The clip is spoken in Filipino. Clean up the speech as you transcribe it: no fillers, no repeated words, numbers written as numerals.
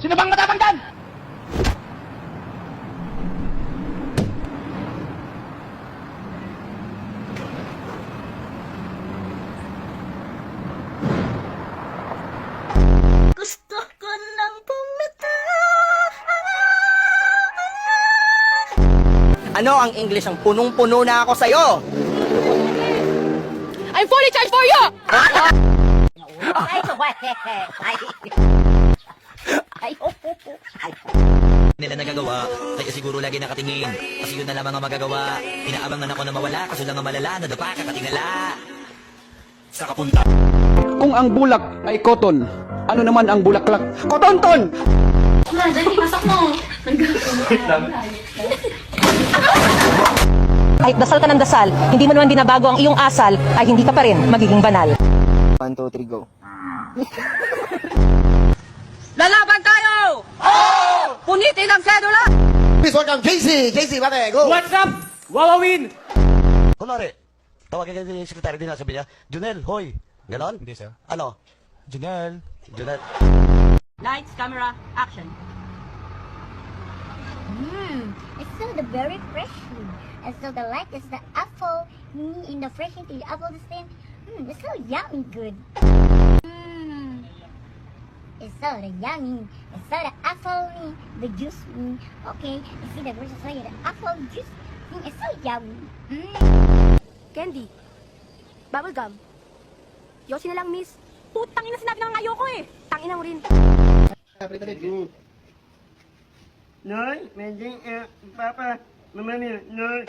Sino bang matapang dyan? Gusto ko nang bumitaw. Ano ang English ang punong-puno na ako sa'yo? I'm fully charged for you! Ay, Nila nagagawa, kaya siguro lagi nakatingin. Kasi yun na lamang ang magagawa. Inaabangan ako na mawala, kaso lang ang malala, nadapa kakatingala. Sa kapunta. Kung ang bulak ay cotton, ano naman ang bulaklak? Kotonton! Kahit dasal ka ng dasal, hindi mo naman binabago ang iyong asal, ay hindi ka pa rin magiging banal. 1, 2, 3, go. Lalaban tayo! Oo! Punitin ang sedula! Please welcome JC! JC, pare, go! What's up? Wawawin! Kunwari, tawagin ka yung sekretary din, sabi niya, Junel, hoy. Ganon? Hindi, sir. Ano? Junel. Junel. Lights, camera, action. It's so the very freshly. And so the light is the apple. In the fresh into the apple the same. It's so yummy good. It's so the yummy. It's so the apple the juice. Okay, you see the version so the apple juice. It's so yummy. Candy. Bubblegum. Yoshi na lang, miss. Putang ina, sinabi ng ayoko eh. Tangina mo rin. Noy, medyo, papa, mama niya, Noy.